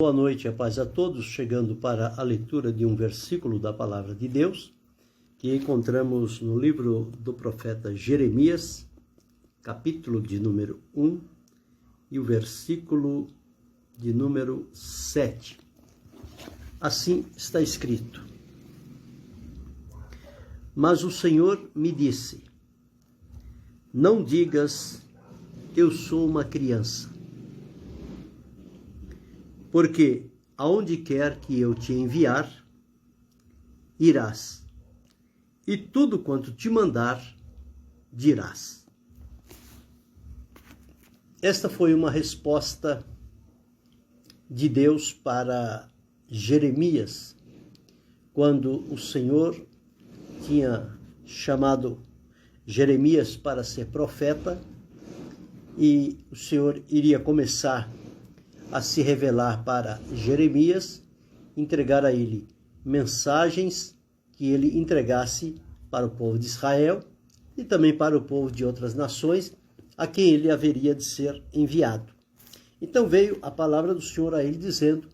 Boa noite, a paz a todos, chegando para a leitura de um versículo da Palavra de Deus, que encontramos no livro do profeta Jeremias, capítulo de número 1 e o versículo de número 7. Assim está escrito: Mas o Senhor me disse, não digas, eu sou uma criança, porque aonde quer que eu te enviar, irás, e tudo quanto te mandar, dirás. Esta foi uma resposta de Deus para Jeremias, quando o Senhor tinha chamado Jeremias para ser profeta, e o Senhor iria começar a se revelar para Jeremias, entregar a ele mensagens que ele entregasse para o povo de Israel e também para o povo de outras nações, a quem ele haveria de ser enviado. Então veio a palavra do Senhor a ele dizendo,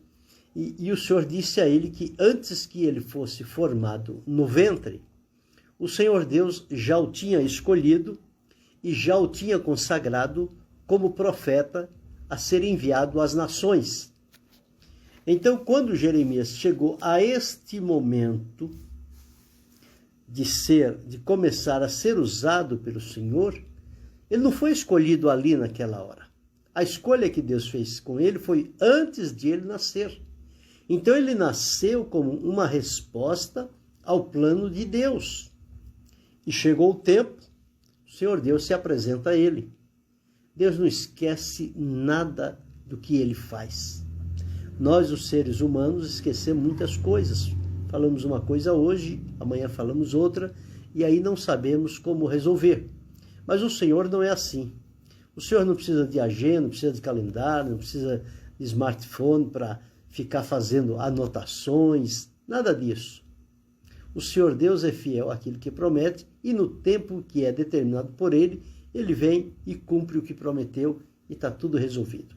e o Senhor disse a ele que antes que ele fosse formado no ventre, o Senhor Deus já o tinha escolhido e já o tinha consagrado como profeta a ser enviado às nações. Então, quando Jeremias chegou a este momento de começar a ser usado pelo Senhor, ele não foi escolhido ali naquela hora. A escolha que Deus fez com ele foi antes de ele nascer. Então, ele nasceu como uma resposta ao plano de Deus. E chegou o tempo, o Senhor Deus se apresenta a ele. Deus não esquece nada do que ele faz. Nós, os seres humanos, esquecemos muitas coisas. Falamos uma coisa hoje, amanhã falamos outra, e aí não sabemos como resolver. Mas o Senhor não é assim. O Senhor não precisa de agenda, não precisa de calendário, não precisa de smartphone para ficar fazendo anotações, nada disso. O Senhor Deus é fiel àquilo que promete e no tempo que é determinado por ele, ele vem e cumpre o que prometeu e está tudo resolvido.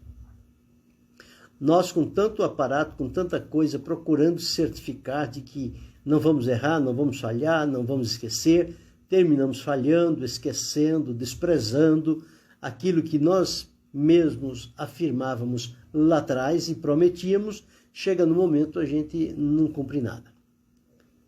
Nós, com tanto aparato, com tanta coisa, procurando certificar de que não vamos errar, não vamos falhar, não vamos esquecer, terminamos falhando, esquecendo, desprezando aquilo que nós mesmos afirmávamos lá atrás e prometíamos, chega no momento a gente não cumpre nada.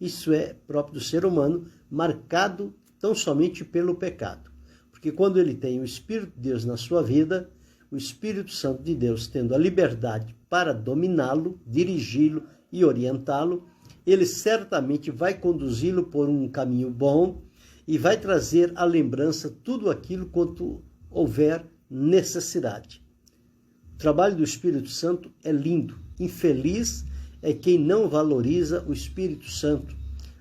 Isso é próprio do ser humano, marcado tão somente pelo pecado. Porque quando ele tem o Espírito de Deus na sua vida, o Espírito Santo de Deus tendo a liberdade para dominá-lo, dirigi-lo e orientá-lo, ele certamente vai conduzi-lo por um caminho bom e vai trazer à lembrança tudo aquilo quanto houver necessidade. O trabalho do Espírito Santo é lindo. Infeliz é quem não valoriza o Espírito Santo,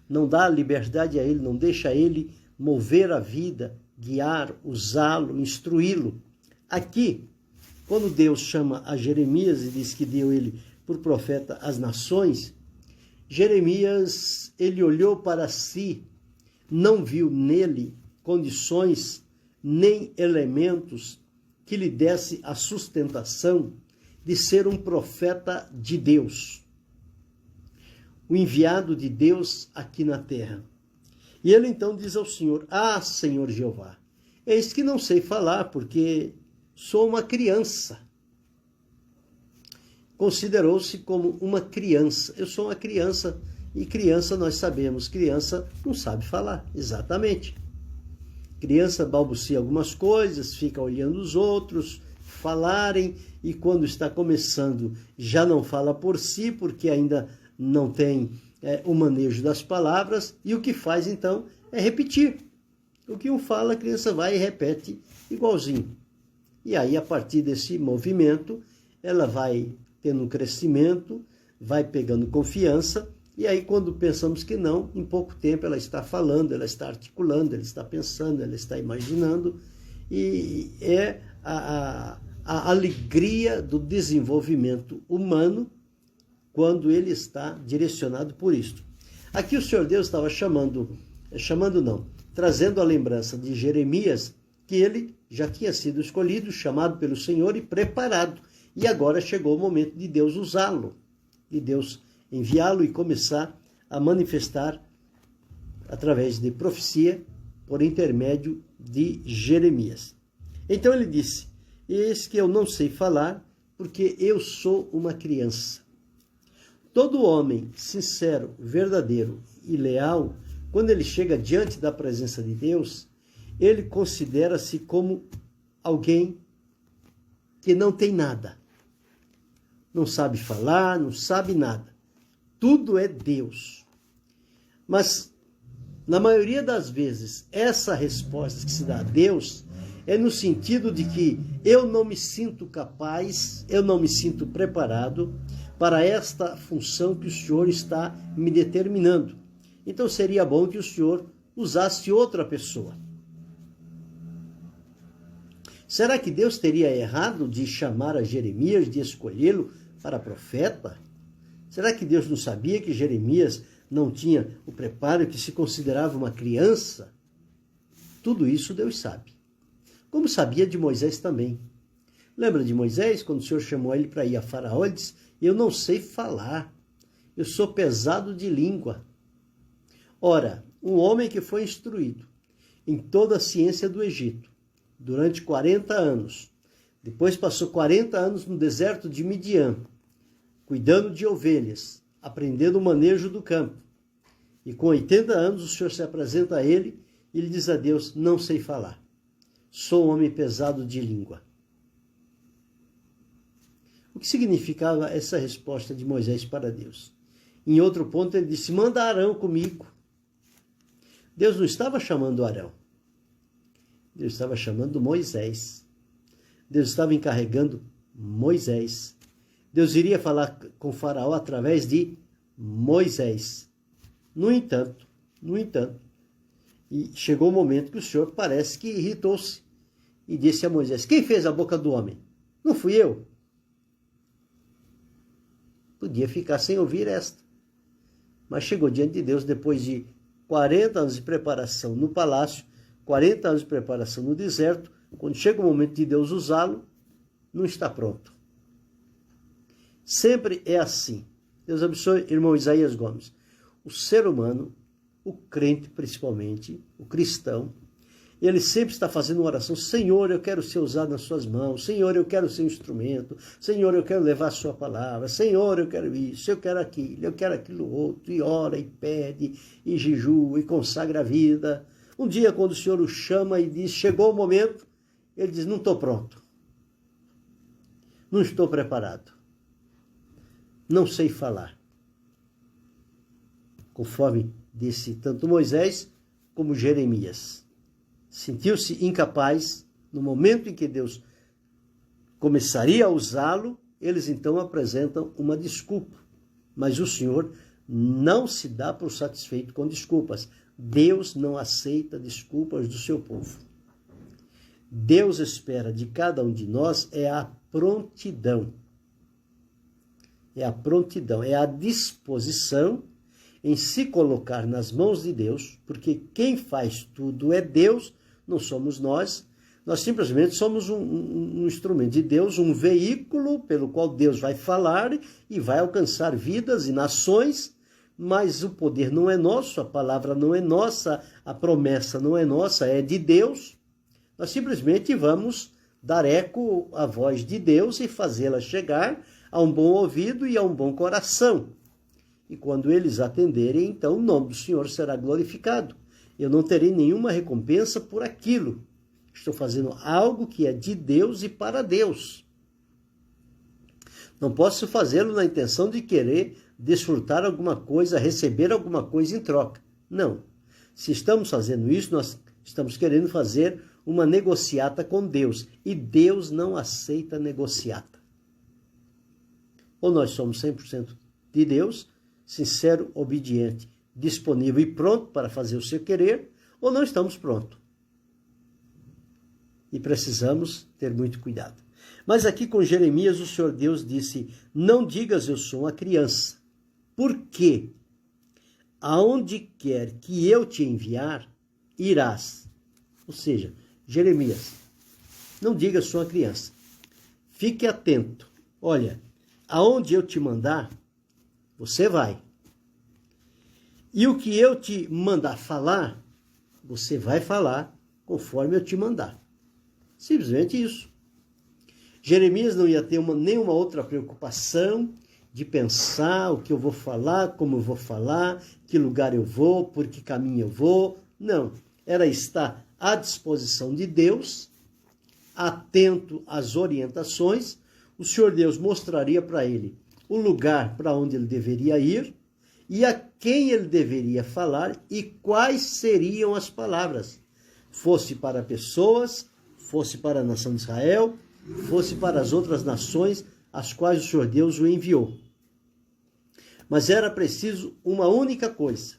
não dá liberdade a ele, não deixa ele mover a vida, guiar, usá-lo, instruí-lo. Aqui, quando Deus chama a Jeremias e diz que deu ele por profeta às nações, Jeremias, ele olhou para si, não viu nele condições nem elementos que lhe desse a sustentação de ser um profeta de Deus, o enviado de Deus aqui na terra. E ele então diz ao Senhor, Senhor Jeová, eis que não sei falar, porque sou uma criança. Considerou-se como uma criança. Eu sou uma criança, e criança nós sabemos, criança não sabe falar, exatamente. Criança balbucia algumas coisas, fica olhando os outros falarem, e quando está começando já não fala por si, porque ainda não tem o manejo das palavras, e o que faz então é repetir. O que um fala, a criança vai e repete igualzinho. E aí, a partir desse movimento, ela vai tendo um crescimento, vai pegando confiança, e aí quando pensamos que não, em pouco tempo ela está falando, ela está articulando, ela está pensando, ela está imaginando, e é a alegria do desenvolvimento humano quando ele está direcionado por isto. Aqui o Senhor Deus estava trazendo a lembrança de Jeremias, que ele já tinha sido escolhido, chamado pelo Senhor e preparado. E agora chegou o momento de Deus usá-lo, de Deus enviá-lo e começar a manifestar através de profecia por intermédio de Jeremias. Então ele disse: eis que eu não sei falar, porque eu sou uma criança. Todo homem sincero, verdadeiro e leal, quando ele chega diante da presença de Deus, ele considera-se como alguém que não tem nada. Não sabe falar, não sabe nada. Tudo é Deus. Mas, na maioria das vezes, essa resposta que se dá a Deus é no sentido de que eu não me sinto capaz, eu não me sinto preparado para esta função que o Senhor está me determinando. Então seria bom que o Senhor usasse outra pessoa. Será que Deus teria errado de chamar a Jeremias, de escolhê-lo para profeta? Será que Deus não sabia que Jeremias não tinha o preparo, que se considerava uma criança? Tudo isso Deus sabe. Como sabia de Moisés também. Lembra de Moisés, quando o Senhor chamou ele para ir a Faraó, ele disse: eu não sei falar, eu sou pesado de língua. Ora, um homem que foi instruído em toda a ciência do Egito, durante 40 anos, depois passou 40 anos no deserto de Midian, cuidando de ovelhas, aprendendo o manejo do campo. E com 80 anos o Senhor se apresenta a ele e ele diz a Deus: não sei falar, sou um homem pesado de língua. O que significava essa resposta de Moisés para Deus? Em outro ponto ele disse: manda Arão comigo. Deus não estava chamando Arão. Deus estava chamando Moisés. Deus estava encarregando Moisés. Deus iria falar com Faraó através de Moisés. No entanto, e chegou o momento que o Senhor parece que irritou-se e disse a Moisés: quem fez a boca do homem? Não fui eu. Podia ficar sem ouvir esta. Mas chegou diante de Deus depois de 40 anos de preparação no palácio, 40 anos de preparação no deserto. Quando chega o momento de Deus usá-lo, não está pronto. Sempre é assim. Deus abençoe, irmão Isaías Gomes. O ser humano, o crente principalmente, o cristão, ele sempre está fazendo uma oração: Senhor, eu quero ser usado nas suas mãos. Senhor, eu quero ser um instrumento. Senhor, eu quero levar a sua palavra. Senhor, eu quero isso, eu quero aquilo outro. E ora, e pede, e jejua, e consagra a vida. Um dia, quando o Senhor o chama e diz: chegou o momento, ele diz: não estou pronto. Não estou preparado. Não sei falar. Conforme disse tanto Moisés como Jeremias. Sentiu-se incapaz. No momento em que Deus começaria a usá-lo, eles então apresentam uma desculpa. Mas o Senhor não se dá por satisfeito com desculpas. Deus não aceita desculpas do seu povo. Deus espera de cada um de nós a prontidão. É a prontidão, é a disposição em se colocar nas mãos de Deus, porque quem faz tudo é Deus, não somos nós. Nós simplesmente somos um instrumento de Deus, um veículo pelo qual Deus vai falar e vai alcançar vidas e nações, mas o poder não é nosso, a palavra não é nossa, a promessa não é nossa, é de Deus. Nós simplesmente vamos dar eco à voz de Deus e fazê-la chegar a um bom ouvido e a um bom coração. E quando eles atenderem, então o nome do Senhor será glorificado. Eu não terei nenhuma recompensa por aquilo. Estou fazendo algo que é de Deus e para Deus. Não posso fazê-lo na intenção de querer desfrutar alguma coisa, receber alguma coisa em troca. Não. Se estamos fazendo isso, nós estamos querendo fazer uma negociata com Deus. E Deus não aceita negociata. Ou nós somos 100% de Deus, sincero, obediente, disponível e pronto para fazer o seu querer, ou não estamos prontos. E precisamos ter muito cuidado. Mas aqui com Jeremias, o Senhor Deus disse: não digas eu sou uma criança, porque aonde quer que eu te enviar, irás. Ou seja, Jeremias, não diga sou uma criança. Fique atento, olha, aonde eu te mandar, você vai. E o que eu te mandar falar, você vai falar conforme eu te mandar. Simplesmente isso. Jeremias não ia ter nenhuma outra preocupação de pensar o que eu vou falar, como eu vou falar, que lugar eu vou, por que caminho eu vou. Não, era estar à disposição de Deus, atento às orientações. O Senhor Deus mostraria para ele o lugar para onde ele deveria ir e a quem ele deveria falar e quais seriam as palavras. Fosse para pessoas, fosse para a nação de Israel, fosse para as outras nações as quais o Senhor Deus o enviou. Mas era preciso uma única coisa.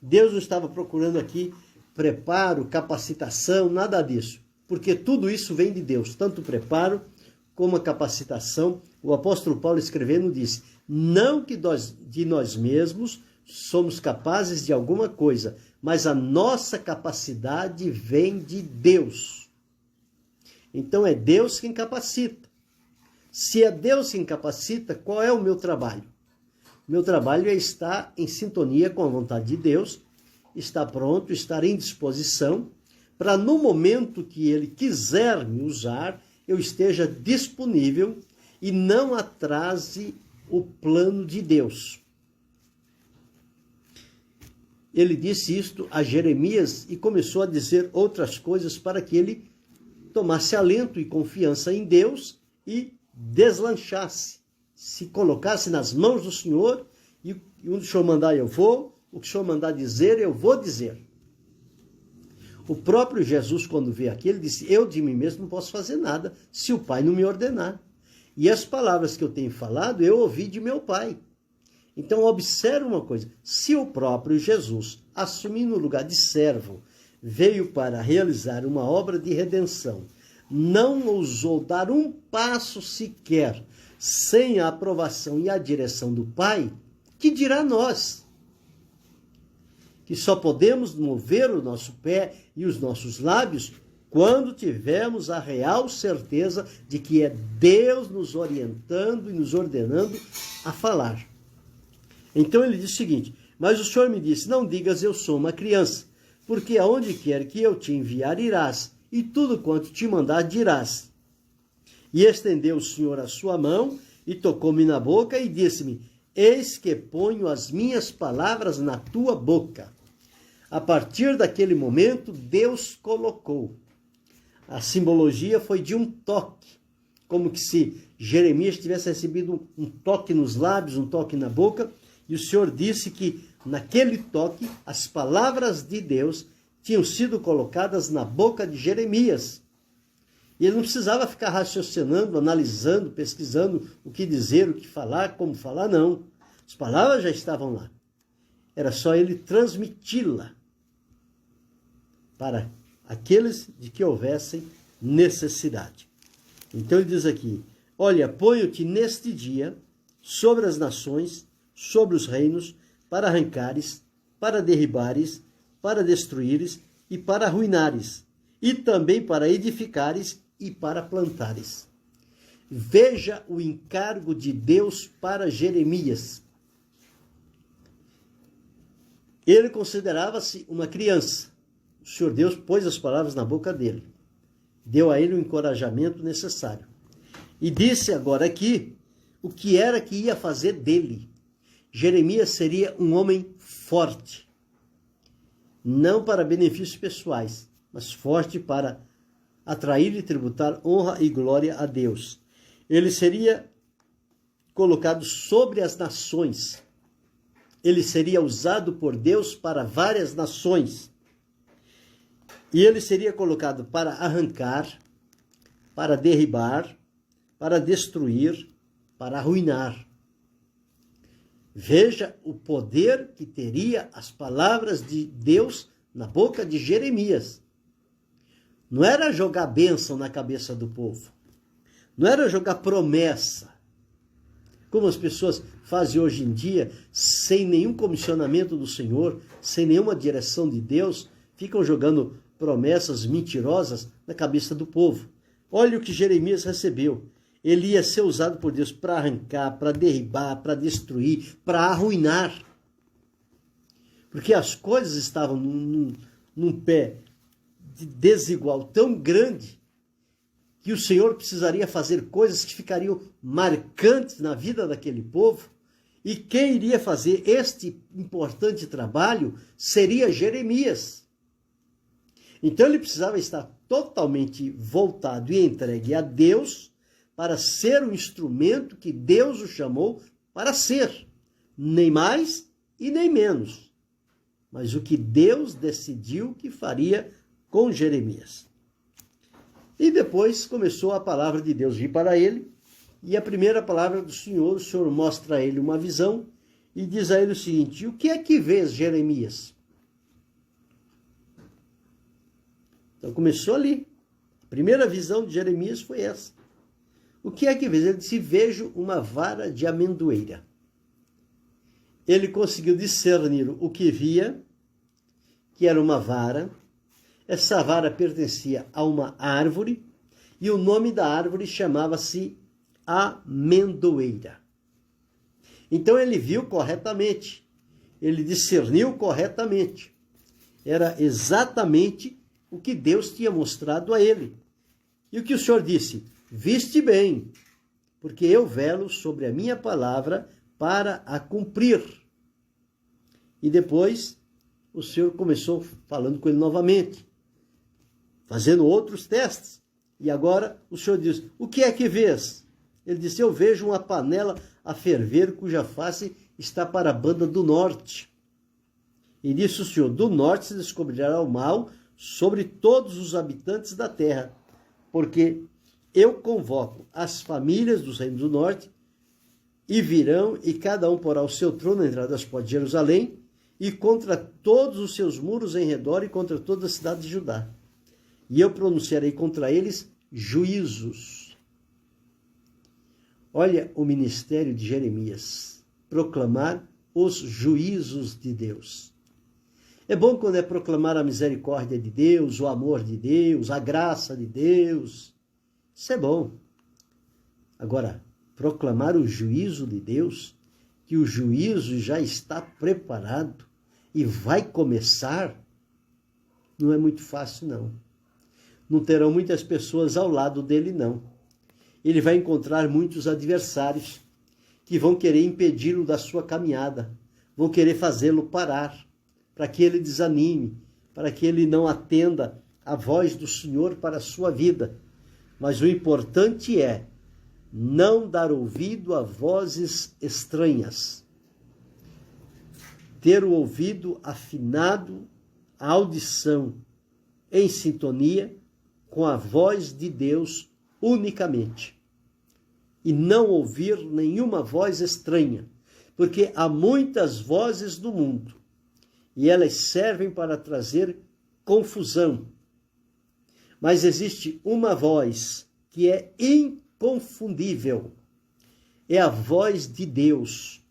Deus não estava procurando aqui preparo, capacitação, nada disso. Porque tudo isso vem de Deus, tanto o preparo como a capacitação. O apóstolo Paulo escrevendo diz, não que de nós mesmos somos capazes de alguma coisa, mas a nossa capacidade vem de Deus. Então é Deus quem capacita. Se é Deus quem capacita, qual é o meu trabalho? O meu trabalho é estar em sintonia com a vontade de Deus, estar pronto, estar em disposição, para no momento que Ele quiser me usar, eu esteja disponível e não atrase o plano de Deus. Ele disse isto a Jeremias e começou a dizer outras coisas para que ele tomasse alento e confiança em Deus e deslanchasse, se colocasse nas mãos do Senhor e onde o Senhor mandar eu vou, o que o Senhor mandar dizer eu vou dizer. O próprio Jesus, quando veio aqui, ele disse, eu de mim mesmo não posso fazer nada se o Pai não me ordenar. E as palavras que eu tenho falado, eu ouvi de meu Pai. Então, observe uma coisa, se o próprio Jesus, assumindo o lugar de servo, veio para realizar uma obra de redenção, não ousou dar um passo sequer sem a aprovação e a direção do Pai, que dirá nós? Que só podemos mover o nosso pé e os nossos lábios quando tivermos a real certeza de que é Deus nos orientando e nos ordenando a falar. Então ele diz o seguinte, mas o Senhor me disse, não digas eu sou uma criança, porque aonde quer que eu te enviar irás, e tudo quanto te mandar dirás. E estendeu o Senhor a sua mão, e tocou-me na boca, e disse-me, eis que ponho as minhas palavras na tua boca. A partir daquele momento, Deus colocou. A simbologia foi de um toque, como que se Jeremias tivesse recebido um toque nos lábios, um toque na boca, e o Senhor disse que naquele toque as palavras de Deus tinham sido colocadas na boca de Jeremias. E ele não precisava ficar raciocinando, analisando, pesquisando o que dizer, o que falar, como falar, não. As palavras já estavam lá. Era só ele transmiti-la para aqueles de que houvessem necessidade. Então ele diz aqui, olha, ponho-te neste dia sobre as nações, sobre os reinos, para arrancares, para derribares, para destruíres e para arruinares, e também para edificares e para plantares. Veja o encargo de Deus para Jeremias. Ele considerava-se uma criança. O Senhor Deus pôs as palavras na boca dele. Deu a ele o encorajamento necessário. E disse agora aqui o que era que ia fazer dele. Jeremias seria um homem forte. Não para benefícios pessoais, mas forte para atrair e tributar honra e glória a Deus. Ele seria colocado sobre as nações. Ele seria usado por Deus para várias nações. E ele seria colocado para arrancar, para derribar, para destruir, para arruinar. Veja o poder que teria as palavras de Deus na boca de Jeremias. Não era jogar bênção na cabeça do povo. Não era jogar promessa, como as pessoas fazem hoje em dia, sem nenhum comissionamento do Senhor, sem nenhuma direção de Deus, ficam jogando promessas mentirosas na cabeça do povo. Olha o que Jeremias recebeu. Ele ia ser usado por Deus para arrancar, para derribar, para destruir, para arruinar. Porque as coisas estavam num pé de desigual tão grande que o Senhor precisaria fazer coisas que ficariam marcantes na vida daquele povo. E quem iria fazer este importante trabalho seria Jeremias. Então ele precisava estar totalmente voltado e entregue a Deus para ser o instrumento que Deus o chamou para ser. Nem mais e nem menos. Mas o que Deus decidiu que faria com Jeremias. E depois começou a palavra de Deus vir para ele. E a primeira palavra do Senhor, o Senhor mostra a ele uma visão e diz a ele o seguinte: o que é que vês, Jeremias? Então começou ali. A primeira visão de Jeremias foi essa. O que é que vês? Ele disse: vejo uma vara de amendoeira. Ele conseguiu discernir o que via, que era uma vara. Essa vara pertencia a uma árvore e o nome da árvore chamava-se amendoeira. Então ele viu corretamente, ele discerniu corretamente. Era exatamente o que Deus tinha mostrado a ele. E o que o Senhor disse? Viste bem, porque eu velo sobre a minha palavra para a cumprir. E depois o Senhor começou falando com ele novamente, fazendo outros testes. E agora o Senhor diz: o que é que vês? Ele disse: eu vejo uma panela a ferver cuja face está para a banda do norte. E disse o Senhor: do norte se descobrirá o mal sobre todos os habitantes da terra, porque eu convoco as famílias dos reinos do norte, e virão, e cada um porá o seu trono na entrada das portas de Jerusalém, e contra todos os seus muros em redor, e contra toda a cidade de Judá. E eu pronunciarei contra eles juízos. Olha o ministério de Jeremias, proclamar os juízos de Deus. É bom quando é proclamar a misericórdia de Deus, o amor de Deus, a graça de Deus. Isso é bom. Agora, proclamar o juízo de Deus, que o juízo já está preparado e vai começar, não é muito fácil, não. Não terão muitas pessoas ao lado dele, não. Ele vai encontrar muitos adversários que vão querer impedi-lo da sua caminhada, vão querer fazê-lo parar, para que ele desanime, para que ele não atenda a voz do Senhor para a sua vida. Mas o importante é não dar ouvido a vozes estranhas. Ter o ouvido afinado, a audição em sintonia com a voz de Deus unicamente. E não ouvir nenhuma voz estranha, porque há muitas vozes no mundo e elas servem para trazer confusão. Mas existe uma voz que é inconfundível, é a voz de Deus.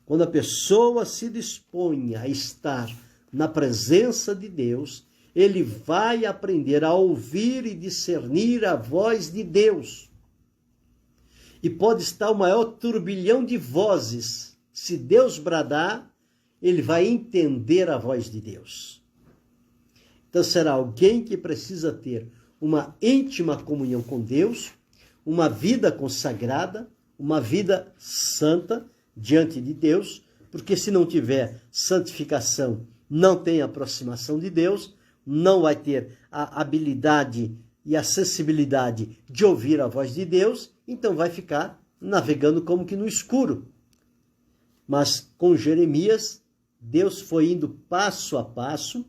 Quando a pessoa se dispõe a estar na presença de Deus, ele vai aprender a ouvir e discernir a voz de Deus. E pode estar o maior turbilhão de vozes. Se Deus bradar, ele vai entender a voz de Deus. Então será alguém que precisa ter uma íntima comunhão com Deus, uma vida consagrada, uma vida santa diante de Deus, porque se não tiver santificação, não tem aproximação de Deus, não vai ter a habilidade e a sensibilidade de ouvir a voz de Deus, então vai ficar navegando como que no escuro. Mas com Jeremias, Deus foi indo passo a passo,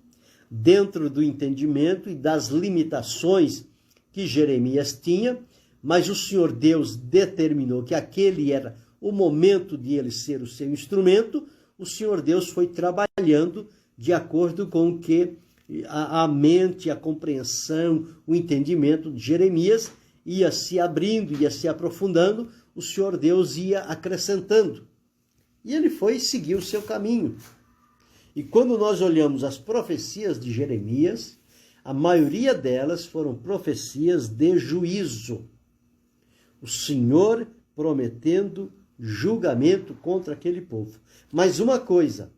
dentro do entendimento e das limitações que Jeremias tinha, mas o Senhor Deus determinou que aquele era o momento de ele ser o seu instrumento. O Senhor Deus foi trabalhando de acordo com o que a mente, a compreensão, o entendimento de Jeremias ia se abrindo, ia se aprofundando, o Senhor Deus ia acrescentando. E ele foi seguir o seu caminho. E quando nós olhamos as profecias de Jeremias, a maioria delas foram profecias de juízo. O Senhor prometendo julgamento contra aquele povo. Mas uma coisa,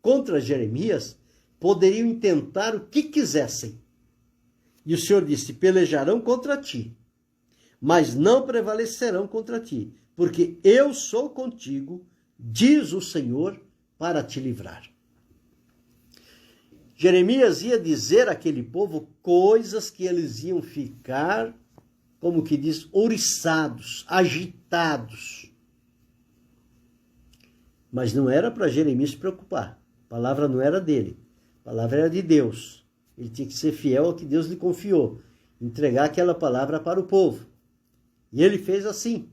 contra Jeremias, poderiam intentar o que quisessem. E o Senhor disse: pelejarão contra ti, mas não prevalecerão contra ti, porque eu sou contigo, diz o Senhor, para te livrar. Jeremias ia dizer àquele povo coisas que eles iam ficar, como que diz, ouriçados, agitados. Mas não era para Jeremias se preocupar. A palavra não era dele. A palavra era de Deus. Ele tinha que ser fiel ao que Deus lhe confiou. Entregar aquela palavra para o povo. E ele fez assim.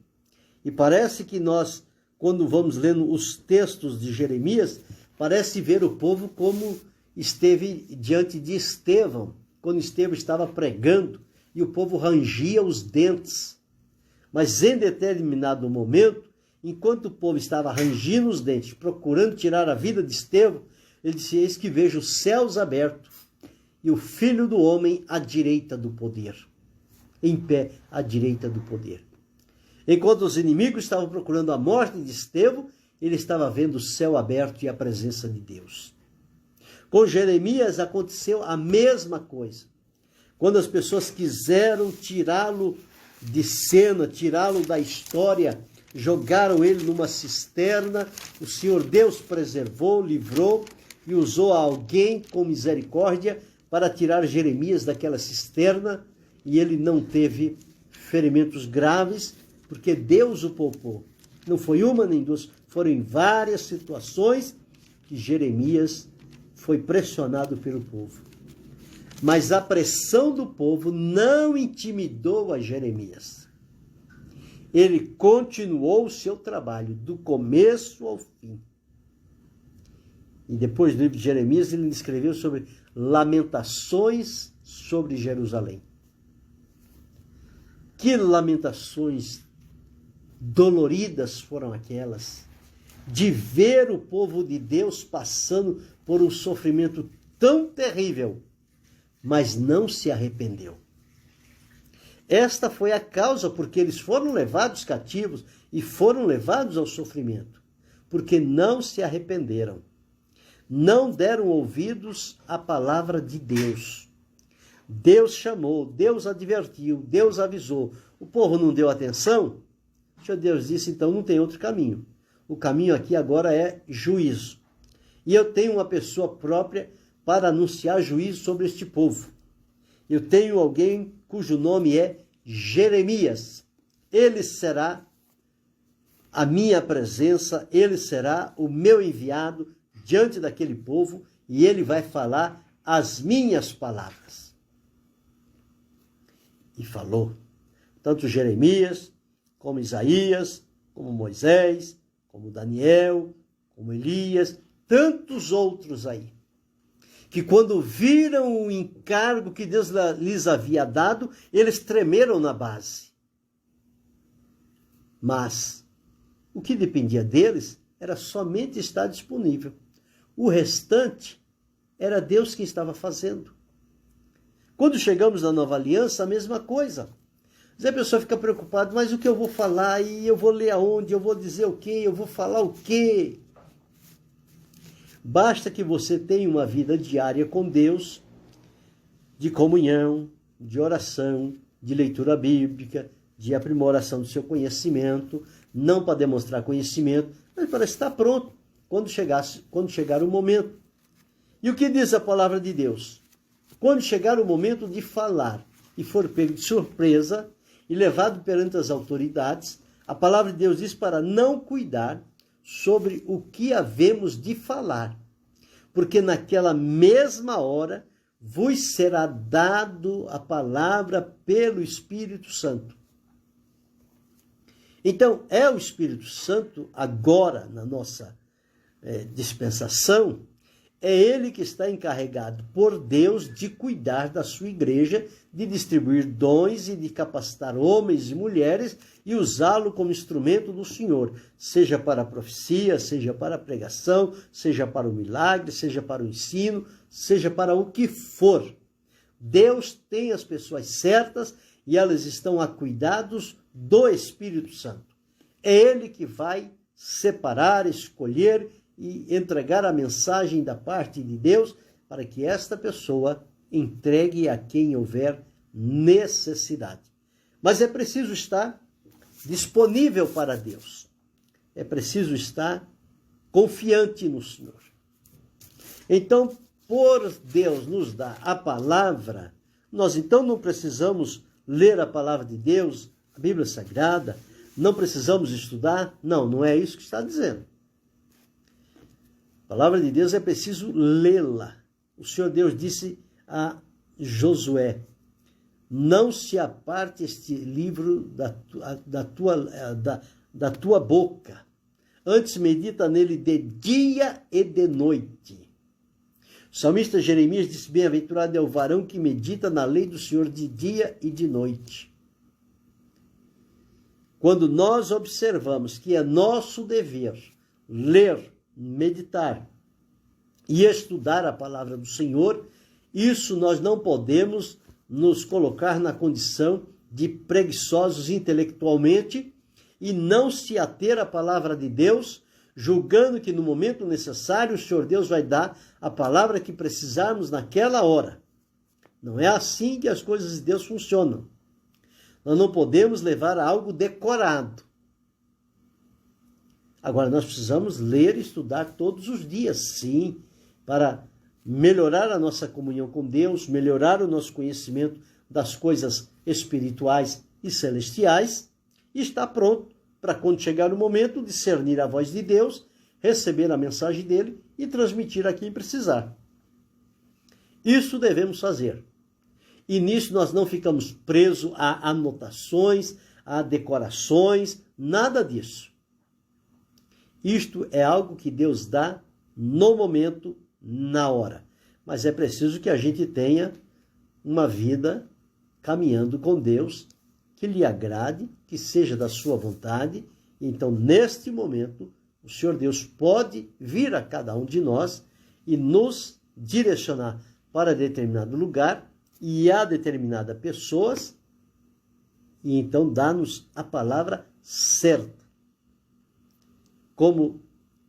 E parece que nós, quando vamos lendo os textos de Jeremias, parece ver o povo como esteve diante de Estevão, quando Estevão estava pregando, e o povo rangia os dentes. Mas em determinado momento, enquanto o povo estava rangindo os dentes, procurando tirar a vida de Estevão, ele disse: eis que vejo os céus abertos e o Filho do Homem à direita do poder. Em pé à direita do poder. Enquanto os inimigos estavam procurando a morte de Estevão, ele estava vendo o céu aberto e a presença de Deus. Com Jeremias aconteceu a mesma coisa. Quando as pessoas quiseram tirá-lo de cena, tirá-lo da história, jogaram ele numa cisterna, o Senhor Deus preservou, livrou e usou alguém com misericórdia para tirar Jeremias daquela cisterna, e ele não teve ferimentos graves, porque Deus o poupou. Não foi uma nem duas, foram em várias situações que Jeremias foi pressionado pelo povo. Mas a pressão do povo não intimidou a Jeremias. Ele continuou o seu trabalho, do começo ao fim. E depois do livro de Jeremias, ele escreveu sobre lamentações sobre Jerusalém. Que lamentações doloridas foram aquelas, de ver o povo de Deus passando por um sofrimento tão terrível, mas não se arrependeu. Esta foi a causa porque eles foram levados cativos e foram levados ao sofrimento, porque não se arrependeram. Não deram ouvidos à palavra de Deus. Deus chamou, Deus advertiu, Deus avisou. O povo não deu atenção? Deus disse: então não tem outro caminho. O caminho aqui agora é juízo. E eu tenho uma pessoa própria para anunciar juízo sobre este povo. Eu tenho alguém cujo nome é Jeremias. Ele será a minha presença, ele será o meu enviado diante daquele povo, e ele vai falar as minhas palavras. E falou. Tanto Jeremias, como Isaías, como Moisés, como Daniel, como Elias, tantos outros aí, que quando viram o encargo que Deus lhes havia dado, eles tremeram na base. Mas o que dependia deles era somente estar disponível. O restante era Deus quem estava fazendo. Quando chegamos na Nova Aliança, a mesma coisa. Mas a pessoa fica preocupada: mas o que eu vou falar? E eu vou ler aonde? Eu vou dizer o quê? Eu vou falar o quê? Basta que você tenha uma vida diária com Deus, de comunhão, de oração, de leitura bíblica, de aprimoração do seu conhecimento, não para demonstrar conhecimento, mas para estar pronto quando chegar o momento. E o que diz a palavra de Deus? Quando chegar o momento de falar e for pego de surpresa e levado perante as autoridades, a palavra de Deus diz para não cuidar sobre o que havemos de falar, porque naquela mesma hora vos será dado a palavra pelo Espírito Santo. Então, é o Espírito Santo agora na nossa dispensação, é ele que está encarregado por Deus de cuidar da sua igreja, de distribuir dons e de capacitar homens e mulheres e usá-lo como instrumento do Senhor, seja para a profecia, seja para a pregação, seja para o milagre, seja para o ensino, seja para o que for. Deus tem as pessoas certas e elas estão a cuidados do Espírito Santo. É Ele que vai separar, escolher e entregar a mensagem da parte de Deus para que esta pessoa entregue a quem houver necessidade. Mas é preciso estar disponível para Deus. É preciso estar confiante no Senhor. Então, por Deus nos dar a palavra, nós então não precisamos ler a palavra de Deus, a Bíblia Sagrada, não precisamos estudar. Não, não é isso que está dizendo. A palavra de Deus é preciso lê-la. O Senhor Deus disse a Josué: não se aparte este livro da tua boca, antes medita nele de dia e de noite. O salmista Jeremias disse: bem-aventurado é o varão que medita na lei do Senhor de dia e de noite. Quando nós observamos que é nosso dever ler, meditar e estudar a palavra do Senhor, isso nós não podemos nos colocar na condição de preguiçosos intelectualmente e não se ater à palavra de Deus, julgando que no momento necessário o Senhor Deus vai dar a palavra que precisarmos naquela hora. Não é assim que as coisas de Deus funcionam. Nós não podemos levar a algo decorado. Agora, nós precisamos ler e estudar todos os dias, sim, para melhorar a nossa comunhão com Deus, melhorar o nosso conhecimento das coisas espirituais e celestiais, e estar pronto para, quando chegar o momento, discernir a voz de Deus, receber a mensagem dele e transmitir a quem precisar. Isso devemos fazer. E nisso nós não ficamos presos a anotações, a decorações, nada disso. Isto é algo que Deus dá no momento, na hora. Mas é preciso que a gente tenha uma vida caminhando com Deus, que lhe agrade, que seja da sua vontade. Então, neste momento, o Senhor Deus pode vir a cada um de nós e nos direcionar para determinado lugar e a determinadas pessoas, e então dá-nos a palavra certa. Como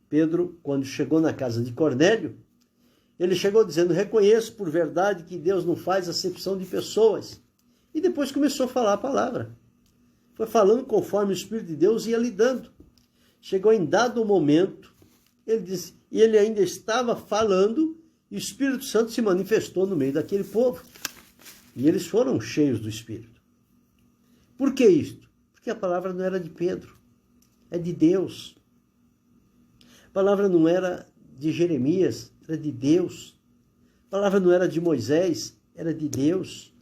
Pedro, quando chegou na casa de Cornélio, ele chegou dizendo: reconheço por verdade que Deus não faz acepção de pessoas. E depois começou a falar a palavra. Foi falando conforme o Espírito de Deus ia lhe dando. Chegou em dado momento, ele disse, e ele ainda estava falando, e o Espírito Santo se manifestou no meio daquele povo. E eles foram cheios do Espírito. Por que isto? Porque a palavra não era de Pedro, é de Deus. A palavra não era de Jeremias, era de Deus. A palavra não era de Moisés, era de Deus.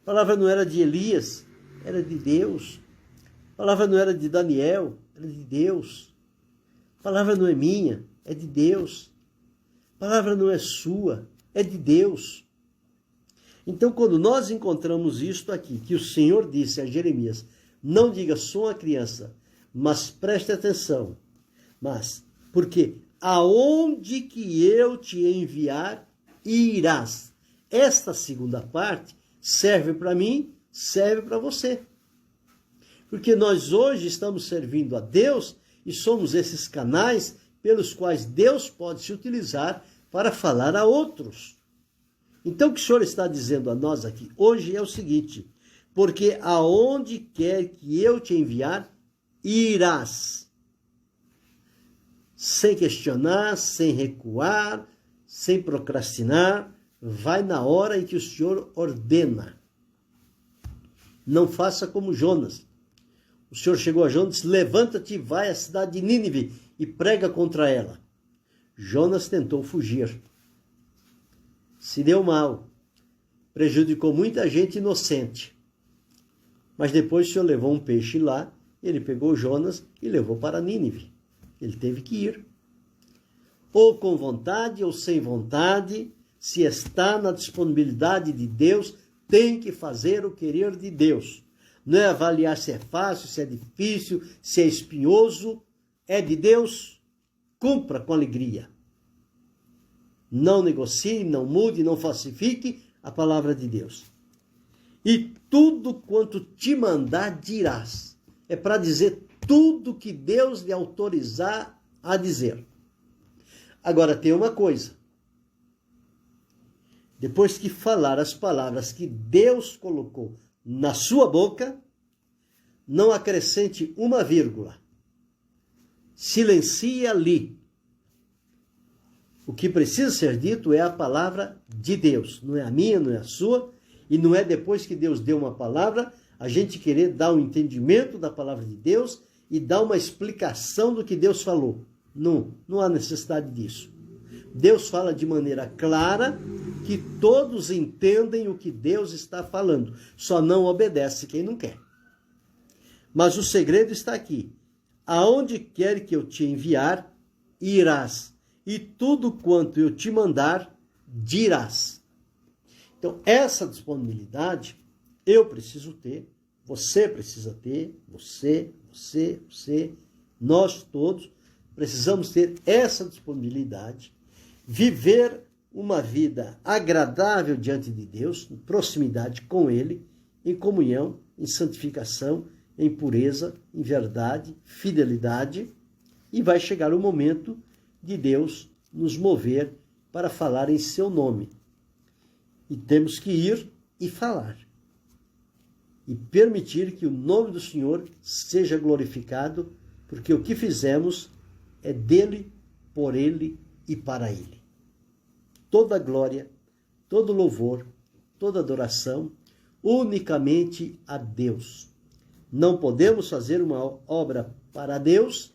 A palavra não era de Elias, era de Deus. A palavra não era de Daniel, era de Deus. A palavra não é minha, é de Deus. A palavra não é sua, é de Deus. Então, quando nós encontramos isto aqui, que o Senhor disse a Jeremias: não diga sou uma criança, mas preste atenção. Mas, porque aonde que eu te enviar, irás. Esta segunda parte serve para mim, serve para você. Porque nós hoje estamos servindo a Deus e somos esses canais pelos quais Deus pode se utilizar para falar a outros. Então, o que o Senhor está dizendo a nós aqui hoje é o seguinte: porque aonde quer que eu te enviar, irás. Sem questionar, sem recuar, sem procrastinar, vai na hora em que o Senhor ordena. Não faça como Jonas. O Senhor chegou a Jonas e disse: levanta-te e vai à cidade de Nínive e prega contra ela. Jonas tentou fugir. Se deu mal. Prejudicou muita gente inocente. Mas depois o Senhor levou um peixe lá, ele pegou Jonas e levou para Nínive. Ele teve que ir. Ou com vontade ou sem vontade, se está na disponibilidade de Deus, tem que fazer o querer de Deus. Não é avaliar se é fácil, se é difícil, se é espinhoso. É de Deus, cumpra com alegria. Não negocie, não mude, não falsifique a palavra de Deus. E tudo quanto te mandar dirás. É para dizer tudo que Deus lhe autorizar a dizer. Agora tem uma coisa. Depois que falar as palavras que Deus colocou na sua boca, não acrescente uma vírgula. Silencie ali. O que precisa ser dito é a palavra de Deus. Não é a minha, não é a sua. E não é depois que Deus deu uma palavra, a gente querer dar um entendimento da palavra de Deus e dar uma explicação do que Deus falou. Não há necessidade disso. Deus fala de maneira clara que todos entendem o que Deus está falando. Só não obedece quem não quer. Mas o segredo está aqui. Aonde quer que eu te enviar, irás. E tudo quanto eu te mandar, dirás. Então, essa disponibilidade eu preciso ter, você precisa ter, você, nós todos precisamos ter essa disponibilidade, viver uma vida agradável diante de Deus, em proximidade com Ele, em comunhão, em santificação, em pureza, em verdade, fidelidade, e vai chegar o momento de Deus nos mover para falar em seu nome. E temos que ir e falar. E permitir que o nome do Senhor seja glorificado, porque o que fizemos é dele, por ele e para ele. Toda glória, todo louvor, toda adoração, unicamente a Deus. Não podemos fazer uma obra para Deus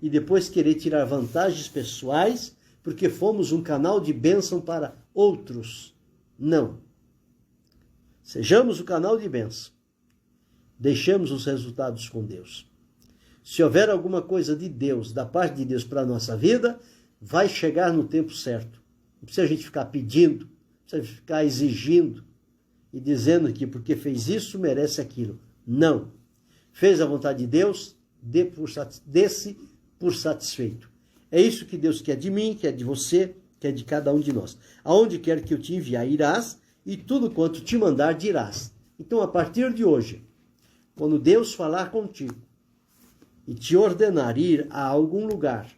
e depois querer tirar vantagens pessoais, porque fomos um canal de bênção para outros. Não. Sejamos o canal de bênção. Deixemos os resultados com Deus. Se houver alguma coisa de Deus, da parte de Deus para a nossa vida, vai chegar no tempo certo. Não precisa a gente ficar pedindo, não precisa ficar exigindo e dizendo que porque fez isso, merece aquilo. Não. Fez a vontade de Deus, dê-se por satisfeito. É isso que Deus quer de mim, quer de você, quer de cada um de nós. Aonde quer que eu te enviar, irás, e tudo quanto te mandar, dirás. Então, a partir de hoje, quando Deus falar contigo e te ordenar ir a algum lugar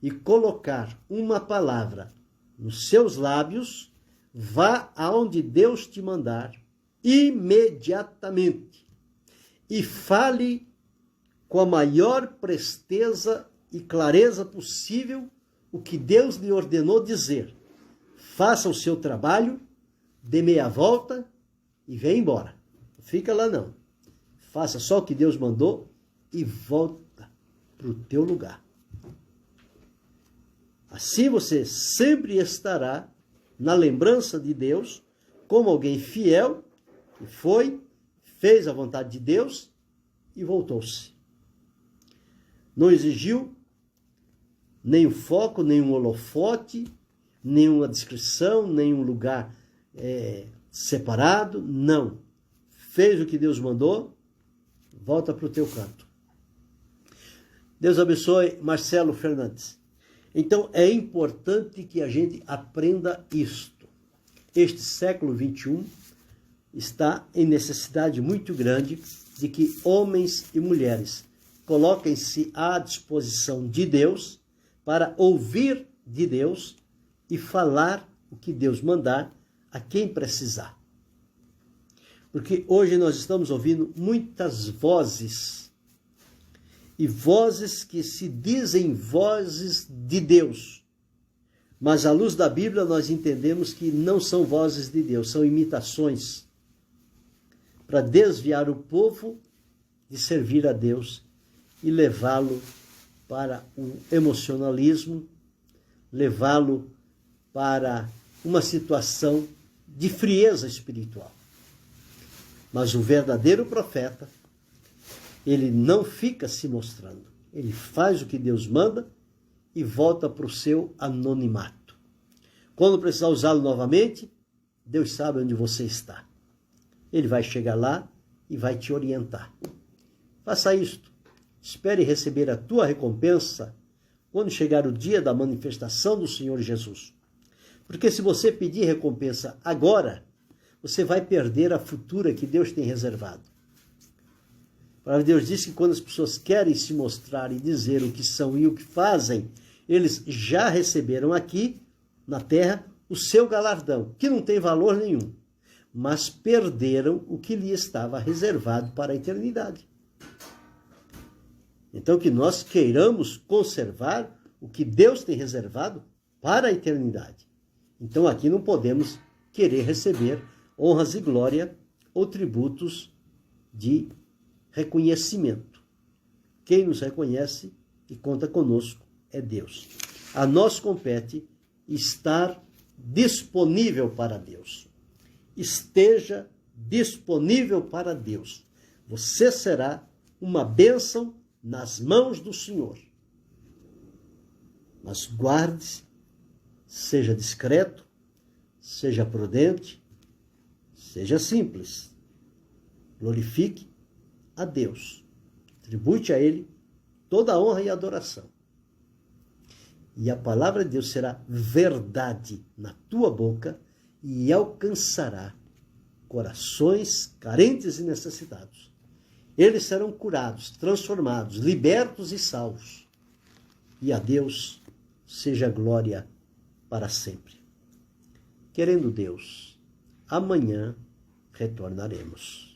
e colocar uma palavra nos seus lábios, vá aonde Deus te mandar imediatamente e fale com a maior presteza e clareza possível o que Deus lhe ordenou dizer. Faça o seu trabalho, dê meia volta e venha embora. Não fica lá não. Faça só o que Deus mandou e volta para o teu lugar. Assim você sempre estará na lembrança de Deus como alguém fiel que foi, fez a vontade de Deus e voltou-se. Não exigiu nenhum foco, nenhum holofote, nenhuma descrição, nenhum lugar separado, não. Fez o que Deus mandou, volta para o teu canto. Deus abençoe Marcelo Fernandes. Então, é importante que a gente aprenda isto. Este século XXI está em necessidade muito grande de que homens e mulheres coloquem-se à disposição de Deus para ouvir de Deus e falar o que Deus mandar a quem precisar. Porque hoje nós estamos ouvindo muitas vozes, e vozes que se dizem vozes de Deus. Mas à luz da Bíblia nós entendemos que não são vozes de Deus, são imitações para desviar o povo de servir a Deus e levá-lo para o emocionalismo, levá-lo para uma situação de frieza espiritual. Mas o verdadeiro profeta, ele não fica se mostrando. Ele faz o que Deus manda e volta para o seu anonimato. Quando precisar usá-lo novamente, Deus sabe onde você está. Ele vai chegar lá e vai te orientar. Faça isto. Espere receber a tua recompensa quando chegar o dia da manifestação do Senhor Jesus. Porque se você pedir recompensa agora, você vai perder a futura que Deus tem reservado. A palavra de Deus diz que quando as pessoas querem se mostrar e dizer o que são e o que fazem, eles já receberam aqui, na terra, o seu galardão, que não tem valor nenhum, mas perderam o que lhe estava reservado para a eternidade. Então, que nós queiramos conservar o que Deus tem reservado para a eternidade. Então, aqui não podemos querer receber honras e glória ou tributos de reconhecimento. Quem nos reconhece e conta conosco é Deus. A nós compete estar disponível para Deus. Esteja disponível para Deus. Você será uma bênção nas mãos do Senhor. Mas guarde-se, seja discreto, seja prudente, seja simples. Glorifique a Deus. Tribute a Ele toda a honra e adoração. E a palavra de Deus será verdade na tua boca e alcançará corações carentes e necessitados. Eles serão curados, transformados, libertos e salvos. E a Deus seja glória para sempre. Querendo Deus, amanhã retornaremos.